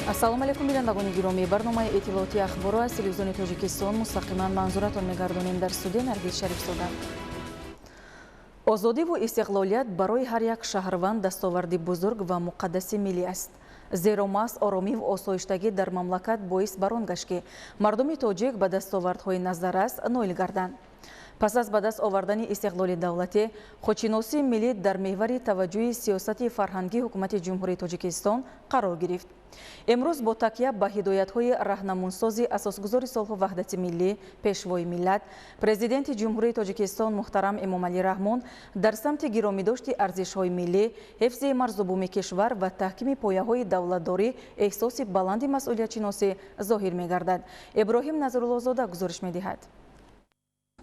ассалому алайкум бинандагони гиромӣ, барномаи иттилоотии ахборо аз телевизиони Тоҷикистон мустақиман манзуратон мегардонем. Дар студия Наргиз Шарифзода. озодиву истиқлолият барои ҳар як шаҳрванд дастоварди бузург ва муқаддаси миллӣ аст. зеро маҳз оромиву осоиштагӣ дар мамлакат боис бар он гашт ки мардуми тоҷик ба дастовардҳои назаррас ноил гарданд. пас аз ба даст овардани истиқлоли давлатӣ, худшиносии миллӣ дар меҳвари таваҷҷӯҳи сиёсати фарҳангии ҳукумати ҷумҳурии Тоҷикистон қарор гирифт. имрӯз бо такя ба ҳидоятҳои раҳнамунсози асосгузори солҳо ваҳдати миллӣ, пешвои миллат, президенти ҷумҳурии Тоҷикистон муҳтарам Эмомалӣ Раҳмон дар самти гиромидошти арзишҳои миллӣ, ҳифзи марзубуми кишвар ва таҳкими пояҳои давлатдорӣ эҳсоси баланди масъулиятшиносӣ зоҳир мегардад. Иброҳим Назруллозода гузориш медиҳад.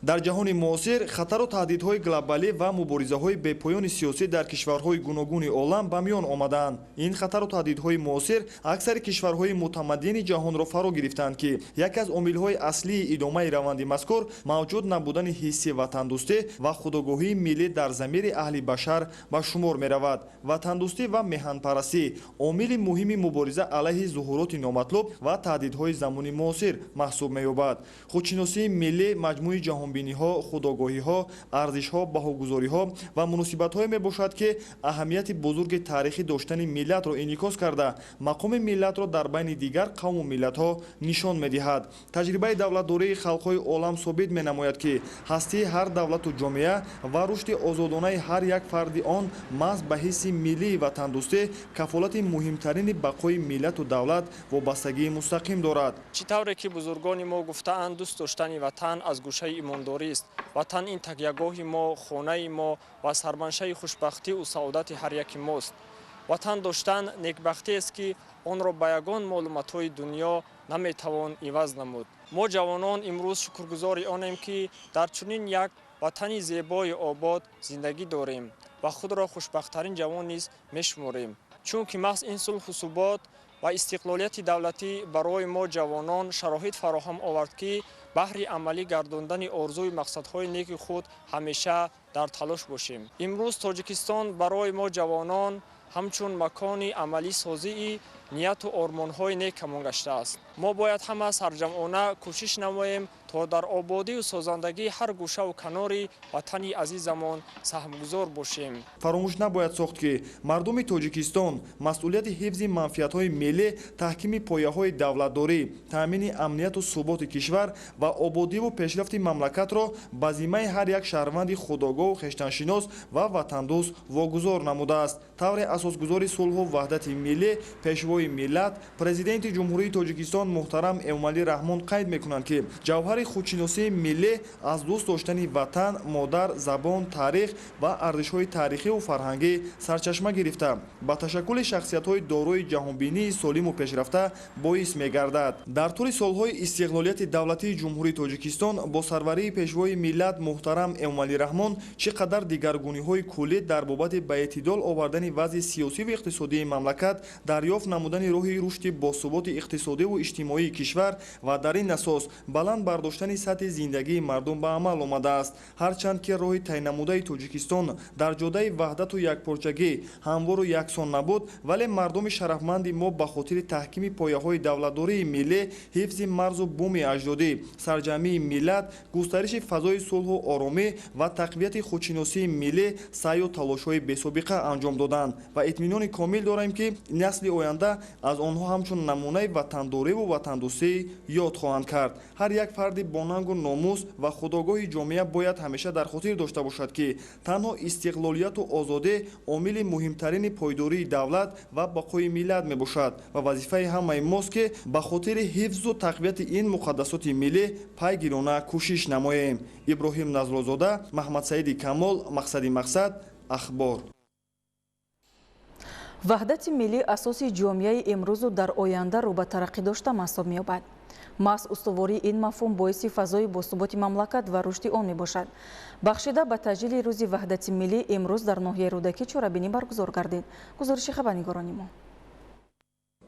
дар ҷаҳони муосир хатару таҳдидҳои глобалӣ ва муборизаҳои бепоёни сиёсӣ дар кишварҳои гуногуни олам ба миён омадаанд. ин хатару таҳдидҳои муосир аксари кишварҳои мутамаддини ҷаҳонро фаро гирифтанд ки яке аз омилҳои аслии идомаи раванди мазкур мавҷуд набудани ҳисси ватандӯстӣ ва худогоҳии миллӣ дар замири аҳли башар ба шумор меравад. ватандӯстӣ ва меҳанпарастӣ омили муҳими мубориза алайҳи зуҳуроти номатлуб ва таҳдидҳои замони муосир маҳсуб меёбад. худшиносии миллӣ маҷмӯи ҷаҳонбиниҳо, худогоҳиҳо, арзишҳо, баҳогузориҳо ва муносибатҳое мебошад ки аҳамияти бузурги таърихӣ доштани миллатро инъикос карда мақоми миллатро дар байни дигар қавму миллатҳо нишон медиҳад. таҷрибаи давлатдории халқҳои олам собит менамояд ки ҳастии ҳар давлату ҷомеа ва рушди озодонаи ҳар як фарди он маҳз ба ҳисси миллии ватандӯстӣ кафолати муҳимтарини бақои миллату давлат вобастагии мустақим дорад. чӣ тавре ки бузургони мо гуфтаанд, дӯст доштани ватан аз гӯшаи имондорист. ватан ин такягоҳи мо, хонаи мо ва сарманшаи хушбахтиву саодати ҳар яки мост. ватан доштан некбахтиест ки онро ба ягон маълумотҳои дунё наметавон иваз намуд. мо ҷавонон имрӯз шукргузори онем ки дар чунин як ватани зебои обод зиндагӣ дорем ва худро хушбахттарин ҷавон низ мешуморем. чунки маҳз ин сулҳу субот ва истиқлолияти давлатӣ барои мо ҷавонон шароит фароҳам овард ки баҳри амалӣ гардондани орзуи мақсадҳои неки худ ҳамеша дар талош бошем. имрӯз Тоҷикистон барои мо ҷавонон ҳамчун макони амалисозии нияту ормонҳои некамон гаштааст. мо бояд ҳама сарҷамъона кӯшиш намоем то дар ободию созандагии ҳар гӯшаву канори ватани азизамон саҳмгузор бошем. фаромӯш набояд сохт ки мардуми Тоҷикистон масъулияти ҳифзи манфиатҳои миллӣ, таҳкими пояҳои давлатдорӣ, таъмини амнияту суботи кишвар ва ободиву пешрафти мамлакатро ба зиммаи ҳар як шаҳрванди худогоҳу хештаншинос ва ватандӯст вогузор намудааст. тавре асосгузори сулҳу ваҳдати миллӣ, пешвои миллат, президенти ҷумҳурии Тоҷикистон муҳтарам Эмомалӣ Раҳмон қайд мекунанд ки ҷавҳари худшиносии миллӣ аз дӯст доштани ватан, модар, забон, таърих ва арзишҳои таърихиву фарҳангӣ сарчашма гирифта ба ташаккули шахсиятҳои дорои ҷаҳонбинии солиму пешрафта боис мегардад. дар тӯли солҳои истиқлолияти давлатии ҷумҳурии Тоҷикистон бо сарварии пешвои миллат муҳтарам Эмомалӣ Раҳмон чӣ қадар дигаргуниҳои куллӣ дар бобати ба эътидол овардани вазъи сиёсиву иқтисодии мамлакат дарёфт намудани роҳи рушди босуботи иқтисодиву иҷтимоии кишвар ва дар ин асос баланд бардоштани сатҳи зиндагии мардум ба амал омадааст. ҳарчанд ки роҳи тайнамудаи Тоҷикистон дар ҷодаи ваҳдату якпорчагӣ ҳамвору яксон набуд, вале мардуми шарафманди мо ба хотири таҳкими пояҳои давлатдории миллӣ, ҳифзи марзу буми аҷдодӣ, сарҷамъии миллат, густариши фазои сулҳу оромӣ ва тақвияти худшиносии миллӣ саъю талошҳои бесобиқа анҷом доданд ва итминони комил дорем ки насли оянда аз онҳо ҳамчун намунаи ватандориву ватандӯстӣ ёд хоҳанд кард. ҳар як фарди бонангу номус ва худогоҳи ҷомеа бояд ҳамеша дар хотир дошта бошад ки танҳо истиқлолияту озодӣ омили муҳимтарини пойдории давлат ва бақои миллат мебошад ва вазифаи ҳамаи мост ки ба хотири ҳифзу тақвияти ин муқаддасоти миллӣ пайгирона кӯшиш намоем. Иброҳим Назруллозода, Маҳмадсаиди Камол, Мақсади Мақсад, Ахбор. ваҳдати миллӣ асоси ҷомеаи имрӯзу дар оянда рӯ ба тараққӣ дошта маҳсуб меёбад. маҳз устувории ин мафҳум боиси фазои босуботи мамлакат ва рушди он мебошад. бахшида ба таҷлили рӯзи ваҳдати миллӣ имрӯз дар ноҳияи рӯдакӣ чорабинӣ баргузор гардид. гузориши хабарнигорони мо.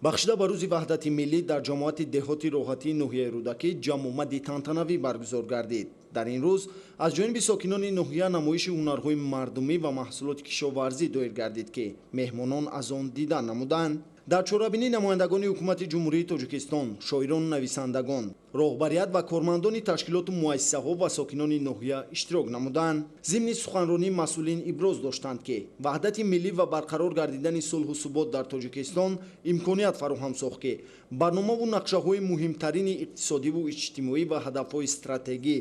бахшида ба рӯзи ваҳдати миллӣ дар ҷомоати деҳоти роҳатии ноҳияи рӯдакӣ ҷамъомади тантанавӣ баргузор гардид. дар ин рӯз аз ҷониби сокинони ноҳия намоиши ҳунарҳои мардумӣ ва маҳсулоти кишоварзӣ доир гардид ки меҳмонон аз он дидан намуданд. дар чорабинӣ намояндагони ҳукумати ҷумҳурии тоҷикистон, шоирону нависандагон, роҳбарият ва кормандони ташкилоту муассисаҳо ва сокинони ноҳия иштирок намуданд. зимни суханронӣ масъулин иброз доштанд ки ваҳдати миллӣ ва барқарор гардидани сулҳу субот дар тоҷикистон имконият фароҳам сохт ки барномаву нақшаҳои муҳимтарини иқтисодиву иҷтимоӣ ва ҳадафҳои стратегӣ,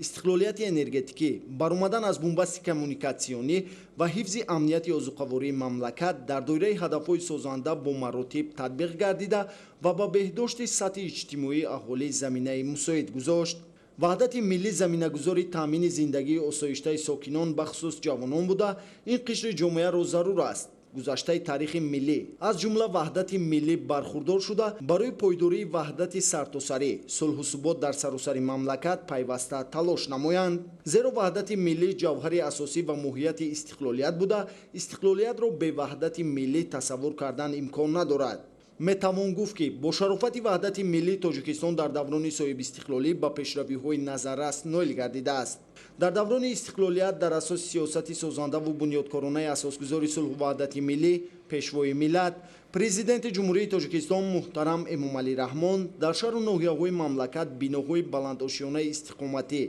истиқлолияти энергетикӣ, баромадан аз бумбасти коммуникатсионӣ ва ҳифзи амнияти озуқавории мамлакат дар доираи ҳадафҳои созанда бо маротиб татбиқ гардида ва ба беҳдошти сатҳи иҷтимоии аҳолӣ заминаи мусоид гузошт. ваҳдати миллӣ заминагузори таъмини зиндагии осоиштаи сокинон бахусус ҷавонон буда ин қишри ҷомеаро зарур аст. гузаштаи таърихи миллӣ аз ҷумла ваҳдати миллӣ бархурдор шуда барои пойдории ваҳдати сартосарӣ, сулҳу субот дар саросари мамлакат пайваста талош намоянд. зеро ваҳдати миллӣ ҷавҳари асосӣ ва моҳияти истиқлолият буда истиқлолиятро бе ваҳдати миллӣ тасаввур кардан имкон надорад. метавон гуфт ки бо шарофати ваҳдати миллии тоҷикистон дар даврони соҳибистиқлолӣ ба пешравиҳои назаррас ноил гардидааст. дар даврони истиқлолият дар асоси сиёсати созандаву бунёдкоронаи асосгузори сулҳу ваҳдати миллӣ, пешвои миллат, президенти ҷумҳурии тоҷикистон муҳтарам Эмомалӣ Раҳмон дар шаҳру ноҳияҳои мамлакат биноҳои баландошёнаи истиқоматӣ,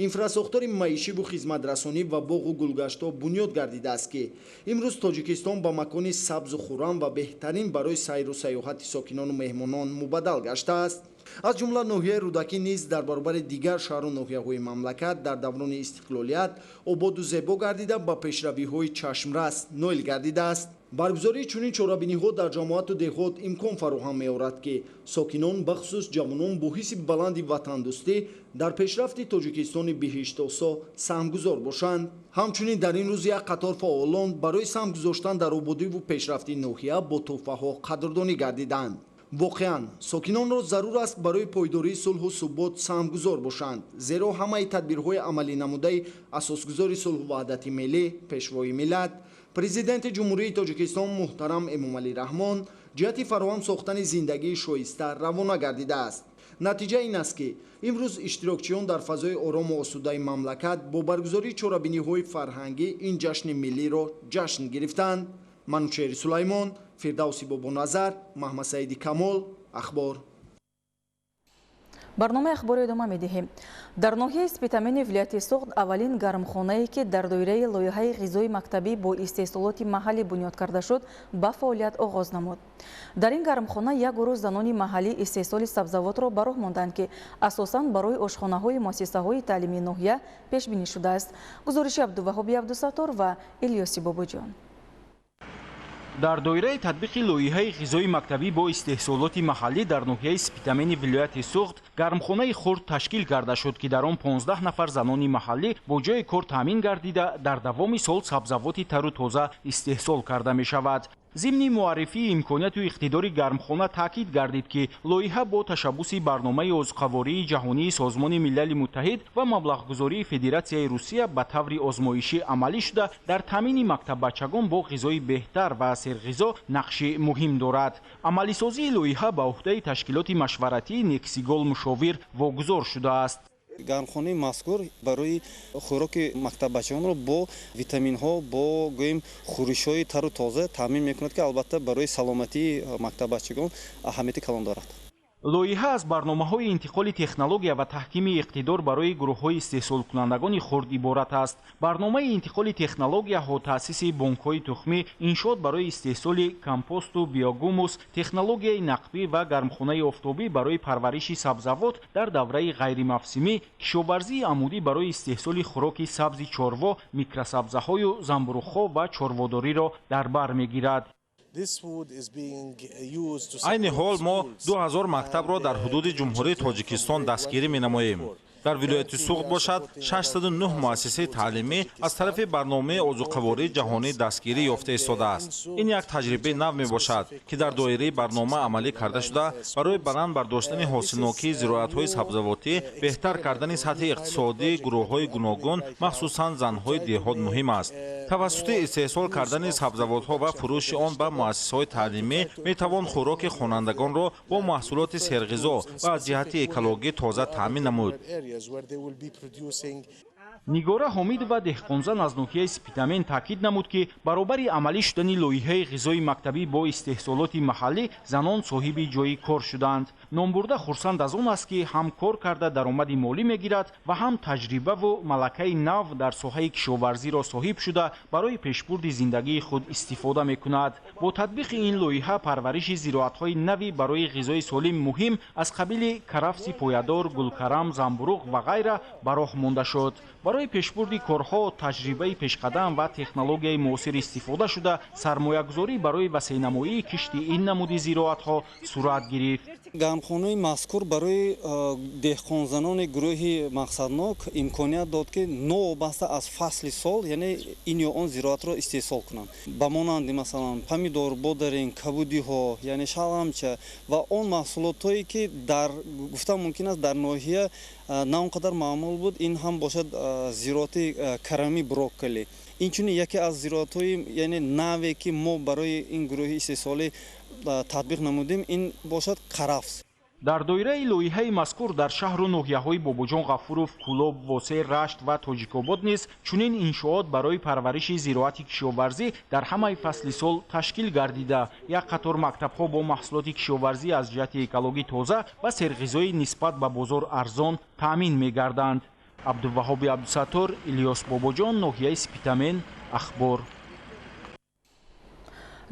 инфрасохтори маишиву хизматрасонӣ ва боғу гулгаштҳо бунёд гардидааст ки имрӯз тоҷикистон ба макони сабзу хуррам ва беҳтарин барои сайру сайёҳати сокинону меҳмонон мубаддал гаштааст. аз ҷумла ноҳияи рӯдакӣ низ дар баробари дигар шаҳру ноҳияҳои мамлакат дар даврони истиқлолият ободу зебо гардида ба пешравиҳои чашмрас ноил гардидааст. баргузории чунин чорабиниҳо дар ҷамоату деҳот имкон фароҳам меорад ки сокинон бахусус ҷавонон бо ҳисси баланди ватандӯстӣ дар пешрафти тоҷикистони биҳиштосо саҳмгузор бошанд. ҳамчунин дар ин рӯз як қатор фаъолон барои саҳм гузоштан дар ободиву пешрафти ноҳия бо тӯҳфаҳо қадрдонӣ гардиданд. воқеан сокинонро зарур аст барои пойдории сулҳу субот саҳмгузор бошанд, зеро ҳамаи тадбирҳои амалӣ намудаи асосгузори сулҳу ваҳдати миллӣ, пешвои миллат, президенти ҷумҳурии тоҷикистон муҳтарам Эмомалӣ Раҳмон ҷиҳати фароҳам сохтани зиндагии шоиста равона гардидааст. натиҷа ин аст ки имрӯз иштирокчиён дар фазои орому осудаи мамлакат бо баргузории чорабиниҳои фарҳангӣ ин ҷашни миллиро ҷашн гирифтанд. манучери Сулаймон, Фирдавси Бобоназар, Маҳмад Саиди Камол, ахбор. барномаи ахбори идома медиҳем. дар ноҳияи Спитамени вилояти Суғд аввалин гармхонае ки дар доираи лоиҳаи ғизои мактабӣ бо истеҳсолоти маҳаллӣ бунёд карда шуд, ба фаъолият оғоз намуд. дар ин гармхона як гурӯҳ занони маҳаллӣ истеҳсоли сабзавотро ба роҳ монданд ки асосан барои ошхонаҳои муассисаҳои таълимии ноҳия пешбинӣ шудааст. гузориши Абдуваҳоби Абдусаттор ва Илёси Бобоҷон. дар доираи татбиқи лоиҳаи ғизои мактабӣ бо истеҳсолоти маҳаллӣ дар ноҳияи Спитамени вилояти Суғд гармхонаи хурд ташкил карда шуд ки дар он 15 нафар занони маҳаллӣ бо ҷои кор таъмин гардида дар давоми сол сабзавоти тару тоза истеҳсол карда мешавад. зимни муаррифии имконияту иқтидори гармхона таъкид гардид ки лоиҳа бо ташаббуси барномаи озуқавории ҷаҳонии Созмони Милали Муттаҳид ва маблағгузории Федератсияи Русия ба таври озмоишӣ амалӣ шуда дар таъмини мактаббачагон бо ғизои беҳтар ва серғизо нақши муҳим дорад. амалисозии лоиҳа ба уҳдаи ташкилоти машваратии Нексигол мушовир вогузор шудааст. гармхонаи мазкур барои хӯроки мактаббачаонро бо витаминҳо, бо гӯем хӯришҳои тару тоза таъмин мекунад ки албатта барои саломатии мактаббачагон аҳамияти калон дорад. лоиҳа аз барномаҳои интиқоли технология ва таҳкими иқтидор барои гурӯҳҳои истеҳсолкунандагони хурд иборат аст. барномаи интиқоли технологияҳо таъсиси бонкҳои тухмӣ, иншоот барои истеҳсоли компосту биогумус, технологияи нақбӣ ва гармхонаи офтобӣ барои парвариши сабзавот дар давраи ғайримавсимӣ, кишоварзии амудӣ барои истеҳсоли хӯроки сабзи чорво, микросабзаҳою замбурӯхҳо ва чорводориро дар бар мегирад. айни ҳол мо 2000 мактабро дар ҳудуди ҷумҳурии тоҷикистон дастгирӣ менамоем. дар вилояти Суғд бошад 609 муассисаи таълимӣ аз тарафи барномаи озуқавории ҷаҳонӣ дастгирӣ ёфта истодааст. ин як таҷрибаи нав мебошад ки дар доираи барнома амалӣ карда шуда барои баланд бардоштани ҳосилнокии зироатҳои сабзавотӣ, беҳтар кардани сатҳи иқтисодии гурӯҳҳои гуногун, махсусан занҳои деҳот муҳим аст. тавассути истеҳсол кардани сабзавотҳо ва фурӯши он ба муассисаҳои таълимӣ метавон хӯроки хонандагонро бо маҳсулоти серғизо ва аз ҷиҳати экологӣ тоза таъмин намуд. нигора ҳомид ва деҳқонзан аз ноҳияи Спитамен таъкид намуд ки баробари амалӣ шудани лоиҳаи ғизои мактабӣ бо истеҳсолоти маҳаллӣ занон соҳиби ҷойи кор шуданд. Номбурда хурсанд аз он аст ки ҳам кор карда даромади молӣ мегирад ва ҳам таҷрибаву малакаи нав дар соҳаи кишоварзиро соҳиб шуда барои пешбурди зиндагии худ истифода мекунад. бо татбиқи ин лоиҳа парвариши зироатҳои нави барои ғизои солим муҳим аз қабили карафси поядор, гулкарам, замбуруғ ва ғайра ба роҳ монда шуд. барои пешбурди корҳо таҷрибаи пешқадам ва технологияи муосир истифода шуда сармоягузорӣ барои васеънамоии кишти ин намуди зироатҳо сурат гирифт. гармхонаи мазкур барои деҳқонзанони гурӯҳи мақсаднок имконият дод ки новобаста аз фасли сол яъне ин ё он зироатро истеҳсол кунанд. ба монанди масалан помидор, бодарин, кабудиҳо, яъне шаламча ва он маҳсулотҳое ки гуфтам мумкин аст дар ноҳия на он қадар маъмул буд, ин ҳам бошад зироати карами брокколи. инчунин яке аз зироатҳои яъне наве ки мо барои ин гурӯҳи истеҳсолӣ татбиқ намудем, ин бошад карафс. дар доираи лоиҳаи мазкур дар шаҳру ноҳияҳои Бобоҷон Ғафуров, Кӯлоб, Восер, Рашт ва Тоҷикобод низ чунин иншоот барои парвариши зироати кишоварзӣ дар ҳамаи фасли сол ташкил гардида, як қатор мактабҳо бо маҳсулоти кишоварзӣ аз ҷиҳати экологӣ тоза ва серғизоӣ нисбат ба бозор арзон таъмин мегарданд. Абдуваҳоби Абдусаттор, Илёс Бобоҷон, ноҳияи Спитамен, Ахбор.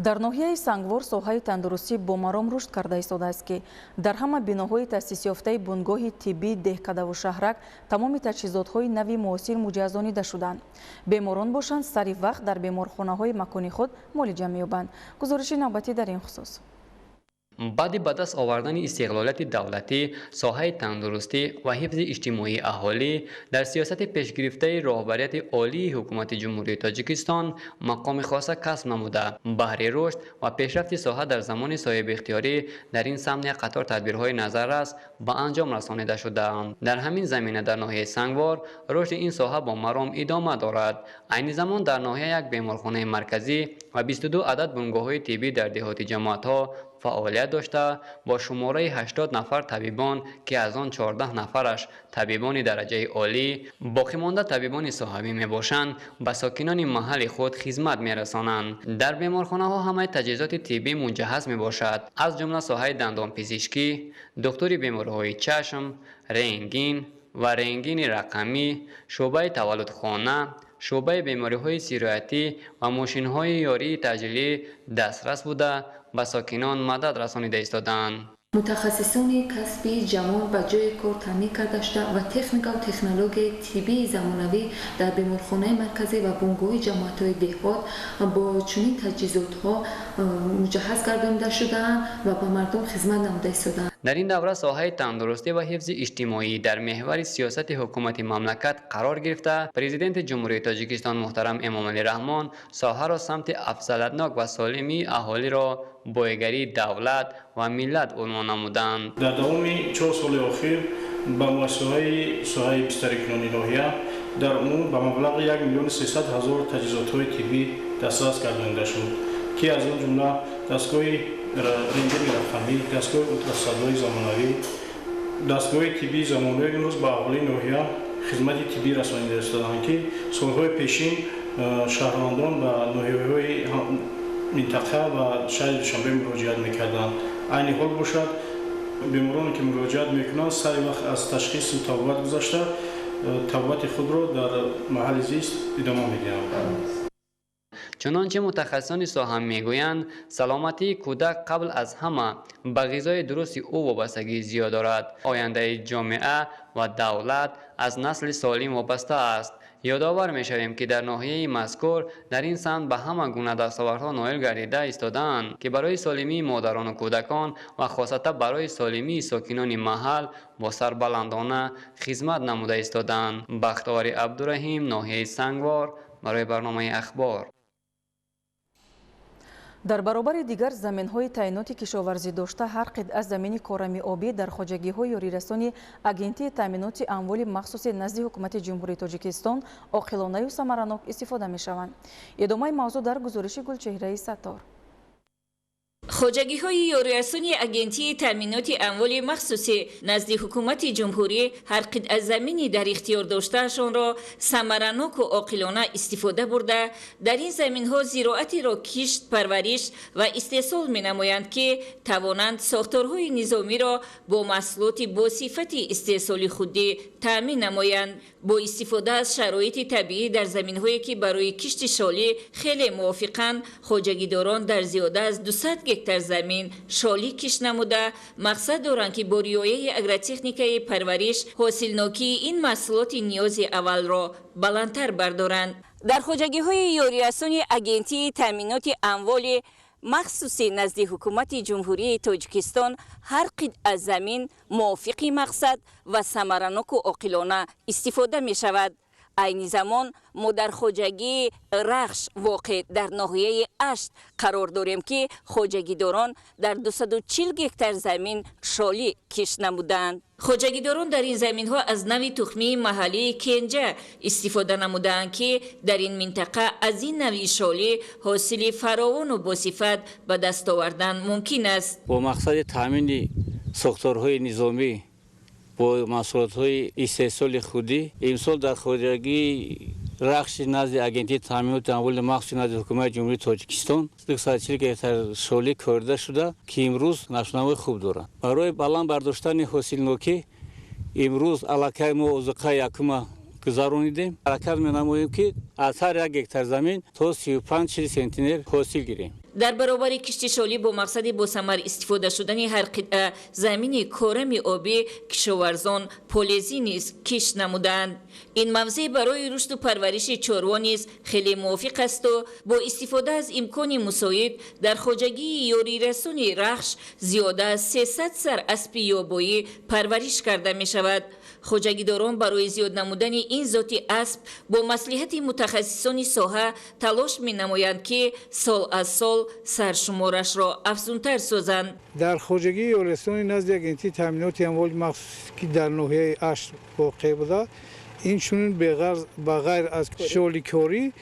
дар ноҳияи Сангвор соҳаи тандурустӣ бомаром рушд карда истодааст ки дар ҳама биноҳои таъсисёфтаи бунгоҳи тиббии Деҳкадаву Шаҳрак тамоми таҷҳизотҳои нави муосир муҷаҳҳазонида шуданд. Беморон бошанд сари вақт дар беморхонаҳои макони худ муолиҷа меёбанд. гузориши навбатӣ дар ин хусус. баъди ба даст овардани истиқлолияти давлатӣ соҳаи тандурустӣ ва ҳифзи иҷтимоии аҳолӣ дар сиёсати пешгирифтаи роҳбарияти олии ҳукумати ҷумҳурии Тоҷикистон мақоми хоса касб намуда баҳри рушд ва пешрафти соҳа дар замони соҳибихтиёрӣ дар ин самт як қатор тадбирҳои назаррас ба анҷом расонида шудаанд. дар ҳамин замина дар ноҳияи Сангвор рушди ин соҳа бо маром идома дорад. айни замон дар ноҳия як беморхонаи марказӣ ва 22 адад бунгоҳҳои тиббӣ дар деҳоти ҷамоатҳо фаъолият дошта бо шумораи 80 нафар табибон ки аз он 14 нафараш табибони дараҷаи олӣ, боқимонда табибони соҳавӣ мебошанд, ба сокинони маҳалли худ хизмат мерасонанд. дар беморхонаҳо ҳамаи таҷҳизоти тиббӣ муҷаҳҳаз мебошад, аз ҷумла соҳаи дандонпизишкӣ, духтури бемориҳои чашм, рентген ва рентгени рақамӣ, шуъбаи таваллудхона, шуъбаи бемориҳои сироятӣ ва мошинҳои ёрии таъҷилӣ дастрас буда ба сокинон мадад расонида истоданд. мутахассисони касби ҷамол ба ҷои кор таъмин карда шуда ва техника ва технологияи тиббии замонавӣ дар беморхонаи марказӣ ва бунгоҳи ҷамоатҳои деҳот бо чунин таҷҳизотҳо муҷаҳҳаз гардонида шудаанд ва ба мардум хизмат намуда истодаанд. дар ин давра соҳаи тандурустӣ ва ҳифзи иҷтимоӣ дар меҳвари сиёсати ҳукумати мамлакат қарор гирифта, президенти ҷумҳурии Тоҷикистон муҳтарам Эмомалӣ Раҳмон соҳаро самти афзалатнок ва солимии аҳолиро боигарии давлат ва миллат унвон намуданд. дар давоми 4 соли охир ба муассисаҳои соҳаи бистарикунонӣ ноҳия дар умум ба маблағи 1 миллион 300 ҳазор таҷҳизотҳои тиббӣ дастрас гардонида шуд ки аз он ҷумла дастгоҳи рентгени рақамӣ, дастгоҳи ултрасадои замонавӣ, дастгоҳи тиббии замонавӣ имрӯз ба аҳолии ноҳия хизмати тиббӣ расонида истоданд ки солҳои пешин шаҳрвандон ба ноҳияҳои минтақа ва шаҳри Душанбе муроҷиат мекарданд. айни ҳол бошад бемороне ки муроҷиат мекунанд сари вақт аз ташхису табобат гузашта табобати худро дар маҳалли зист идома медиҳанд. чунончи мутахассисони соҳа мегӯянд, саломатии кӯдак қабл аз ҳама ба ғизои дурусти ӯ вобастагӣ зиёд дорад. ояндаи ҷомеа ва давлат аз насли солим вобаста аст. ёдовар мешавем ки дар ноҳияи мазкур дар ин самт ба ҳама гуна дастовардҳо ноил гардида истодаанд ки барои солимии модарону кӯдакон ва хосатан барои солимии сокинони маҳал бо сарбаландона хизмат намуда истодаанд. бахтовари Абдураҳим, ноҳияи Сангвор, барои барномаи ахбор. дар баробари дигар заминҳои таъиноти кишоварзӣ дошта ҳар қитъа замини корами обӣ дар хоҷагиҳои ёрирасони агентии таъминоти амволи махсуси назди ҳукумати ҷумҳурии Тоҷикистон оқилонаю самаранок истифода мешаванд. идомаи мавзӯъ дар гузориши Гулчеҳраи Саттор. خوجگی‌های یاری‌رسانی اگنتی تامینات اموال مخصوصی نزد حکومت جمهوری هر قطعه زمینی در اختیار داشتهشان را ثمره‌ناک و عاقلانه استفاده برده در این زمین‌ها زراعتی را کشت، پرورش و استحصال می‌نمایند که توانند ساختارهای نظامی را با محصولات با صفت استحصالی خودی تامین نمایند. با استفاده از شرایط طبیعی در زمین‌هایی که برای کشت شالی خیلی موافقند، خوجگیداران در زیاده از 200 هکتار زمین شالی کشت نموده مقصد دارند که با رعایت اگروتکنیکای پرورش حاصلناکی این محصولات نیاز اول را بلندتر بردارند. در خوجگی‌های یاری‌رسانی اگنتی تامینات اموال مخصوصی نزد حکومت جمهوری تاجیکستان هر قطعه زمین موافق مقصد و ثمره‌ناک و عاقلانه استفاده می شود. عین زمان ما در خوجگی رخش واقع در ناحیه اشت قرار داریم که خوجگیداران در 240 هکتار زمین شالی کشت نمودند. خوجگیداران در این زمین ها از نوع تخمی محلی کنجه استفاده نمودند که در این منطقه از این نوع شالی حاصل فراوان و با صفت به دست آوردن ممکن است. با مقصد تامین ساختارهای نظامی با محصولات‌های استحصال خودی امسال در خوجگی رخش نزد اگنتی تامینات اموال مخصوصی نزد حکومت جمهوری تاجیکستان 240 هکتار شالی کارده شده که امروز نشونامه خوب دارند. برای بلند برداشتن حاصلناکی امروز علاقه ما اوزقه یکم گذرانیدیم. حرکت می‌نماییم که از هر 1 هکتار زمین تا 35 سانتی حاصل گیریم. در برابر کشت شالی با مقصد با ثمر استفاده شدن هر قطعه زمین کارم آبی کشاورزان پالیزی نیز کشت نمودند. این موضع برای رشد و پرورش چاروا نیز خیلی موافق است و با استفاده از امکان مساعد در خوجگی یاری‌رسانی رخش زیاده از 300 سر اسب یابایی پرورش کرده می شود. خوجگیداران برای زیاد نمودن این ذات اسب با مصلحت متخصصان ساحه تلاش می نمایند که سال از سال سرشمارش را افزونتر سازند. در خوجگی یاری‌رسانی نزد اگنتی تامینات اموال مخصوصی که در ناحیه اشت واقع بوده اینچنین بغیر از شالیکاری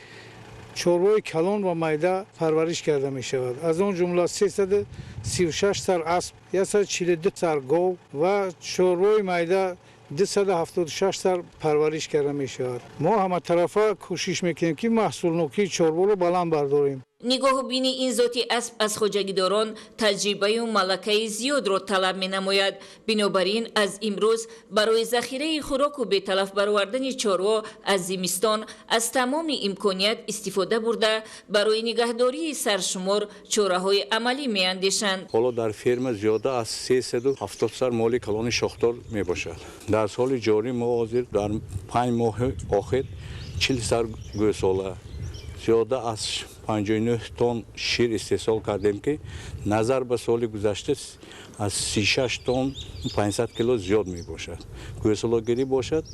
چاروای کلان و میده پرورش کرده می شود. از آن جمله 336 سر اسب، 142 سر گاو و چاروای میده 276 سر پرورش کرده می شود. ما همه طرفه کوشش میکنیم که محصولناکی چاروا رو بلند برداریم. نگاه بین این ذات اسب از خوجگیداران تجربه و ملکه زیاد را طلب می نماید. بنابراین از امروز برای ذخیره خوراک و به تلف برآوردن چاروا از زمستان از تمام امکانیت استفاده برده برای نگهداری سرشمار چاره‌های عملی می اندیشند. حالا در فرم زیاده از 370 سر مال کلان شاخدار می باشد. در سال جاری ما حاضر در 5 ماه آخر 40 سر گوساله زیاده از 59 تن شیر استحصال کردیم که نظر به سال گذشته از 36 تن 500 کیلو زیاد می باشد. گوساله‌گیری باشد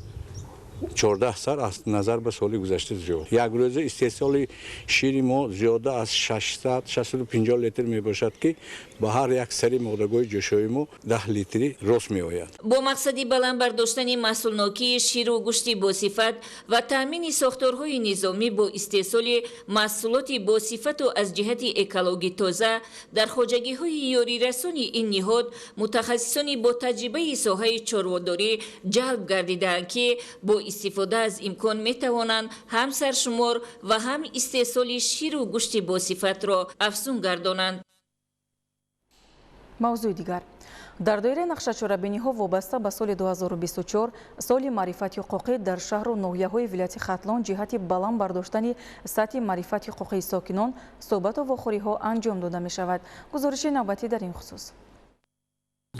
14 سر از نظر به سال گذشته زیاد. یک روزه استحصال شیر ما زیاده از 650 لیتر می باشد که به هر یک سری مادرگاه جوشای ما 10 لیتری راست می آید. با مقصد بلند برداشتن محصولناکی شیر و گوشت با صفت و تامین ساختارهای نظامی با استحصال محصولات با صفت و از جهت اکولوژی تازه در خوجگی‌های یاری‌رسانی این نهاد متخصصان با تجربه ساحه چارواداری جلب گردیدند که با استفاده از امکان می توانند هم سرشمار و هم استحصال شیر و گوشت با صفت را افزون گردانند. موضوع دیگر در دایره نقشه‌چوربینی‌ها وابسته به سال 2024 سال معرفت حقوقی در شهر و ناحیه‌های ولایت ختلان جهت بلند برداشتن سطح معرفت حقوقی ساکنان صحبت و واخوری‌ها انجام داده می‌شود. گزارش نوبتی در این خصوص.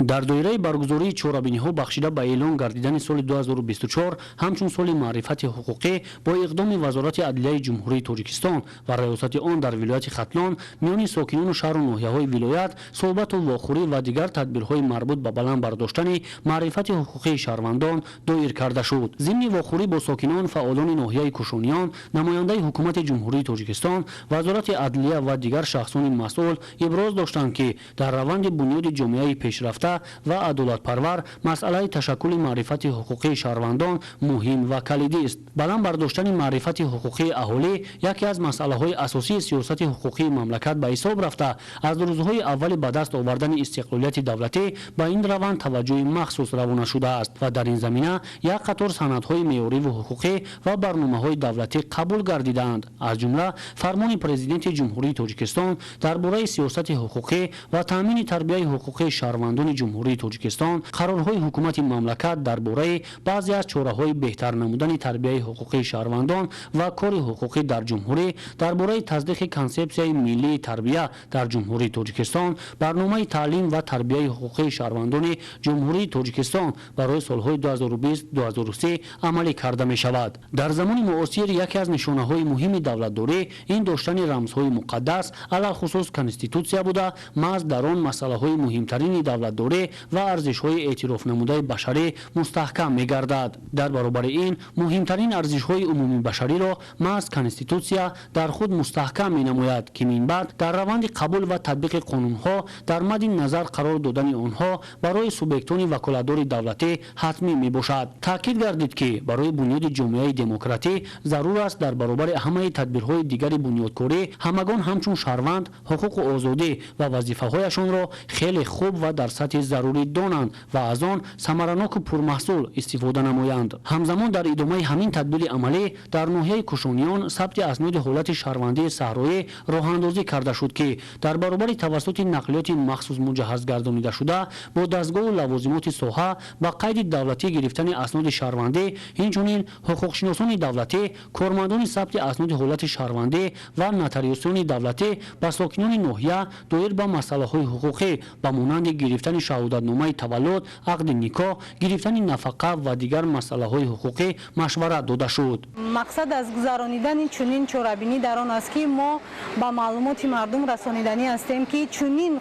در دایره برگزاری چورابینی‌ها بخشیده به اعلان گردیدن سال 2024 همچون سال معرفت حقوقی با اقدام وزارت عدلیه جمهوری تاجیکستان و ریاست آن در ولایت ختلان میان ساکنان شهر و ناحیه‌های ولایت صحبت و واخوری و دیگر تدبیرهای مربوط به بلند برداشتن معرفت حقوقی شهروندان دایر کرده شد. ضمن واخوری با ساکنان فعالان ناحیه کوشانیان، نماینده حکومت جمهوری تاجیکستان، وزارت عدلیه و دیگر شخصان مسئول ابراز داشتند که در روند بنیاد جامعه پیشرفته نماینده و عدالتپرور مسئله تشکل معرفت حقوقی شهروندان مهم و کلیدی است. بلند برداشتن معرفت حقوقی اهالی یکی از مسئله های اساسی سیاست حقوقی مملکت به حساب رفته از روزهای اول به دست آوردن استقلالیت دولتی به این روند توجه مخصوص روانه شده است و در این زمینه یک قطار سندهای معیاری و حقوقی و برنامه‌های دولتی قبول گردیدند. از جمله فرمان پرزیدنت جمهوری تاجیکستان درباره سیاست حقوقی و تامین تربیت حقوقی شهروندان جمهوری تاجیکستان، قرارهای حکومت مملکت درباره بعضی از چاره‌های بهتر نمودن تربیت حقوقی شهروندان و کار حقوقی در جمهوری، درباره تصدیق کنسپسیای ملی تربیت در جمهوری تاجیکستان، برنامه تعلیم و تربیت حقوقی شهروندان جمهوری تاجیکستان برای سالهای 2020-2030 عملی کرده می شود. در زمان معاصر یکی از نشانه‌های مهم دولتداری این داشتن رمزهای مقدس علی خصوص کنستیتوسیا بوده، محض در آن مسائل مهمترین دولتداری و ارزش‌های اعتراف نموده بشری مستحکم می‌گردد. در برابر این مهمترین ارزش‌های عمومی بشری را محض کنستیتوسیا در خود مستحکم می‌نماید که من بعد در روند قبول و تطبیق قانون‌ها در مد نظر قرار دادن آنها برای سوبیکت‌های وکالتدار دولتی حتمی میباشد. تاکید گردید که برای بنیاد جامعه دموکراتی ضرور است در برابر همه تدبیرهای دیگر بنیادکاری همگان همچون شهروند حقوق و آزادی و وظیفه‌هایشان را خیلی خوب و در سطح ضروری دانند و از آن ثمرناک و پرمحصول استفاده نمایند. همزمان در ادامه همین تدبیر عملی در ناحیه کوشانیان ثبت اسناد حالت شهروندی صحرایی راه‌اندازی کرده شد که در برابر توسط نقلیات مخصوص مجهز گردانیده شده با دستگاه و لوازمات ساحه با قید دولتی گرفتن اسناد شهروندی، همچنین حقوقشناسان دولتی، کارمندان ثبت اسناد حالت شهروندی و نوتاریوسان دولتی با ساکنان ناحیه دایر به مسائل حقوقی به مانند گرفتن شهادتنامه تولد، عقد نکاح، گرفتن نفقه و دیگر مسائل حقوقی مشورت داده شد. مقصد از گذرانیدن چنین چاره‌بینی در آن است که ما با معلومات مردم رسانیدنی هستیم که چنین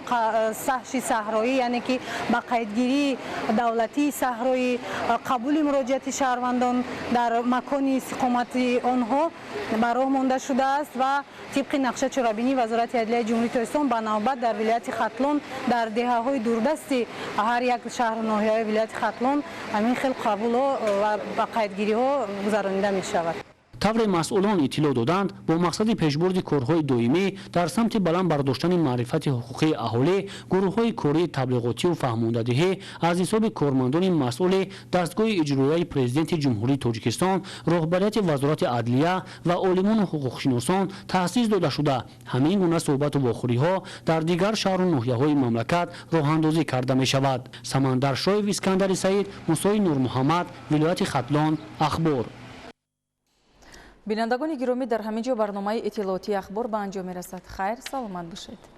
سحش صحرایی، یعنی که با قیدگیری دولتی صحرایی، قبول مراجعت شهروندان در مکان استقامت آنها براه مانده شده است و طبق نقشه چاره‌بینی وزارت عدلیه جمهوری تاجیکستان به نوبت در ولایت ختلون در دهه‌های دوردست هر یک شهر و ناحیه ولایت ختلون همین خیلی قبول و با قیدگیری ها گذرانیده می شود. طور مسئولان اطلاع دادند با مقصد پیشبرد کارهای دائمی در سمت بلند برداشتن معرفت حقوقی اهالی، گروه‌های کاری تبلیغاتی و فهماندهی از حساب کارمندان مسئول دستگاه اجرایی پرزیدنت جمهوری تاجیکستان، رهبریت وزارت عدلیه و عالمان و حقوقشناسان تأسیس داده شده. همین گونه صحبت و واخوری‌ها در دیگر شهر و ناحیه‌های مملکت راه‌اندازی کرده می‌شود. سمندر شایب اسکندری سعید، موسی نور محمد، ولایت ختلان، اخبار. بینندگان گرامی، در همینجا برنامه اطلاعاتی اخبار به انجام می‌رسد. خیر، سلامت باشید.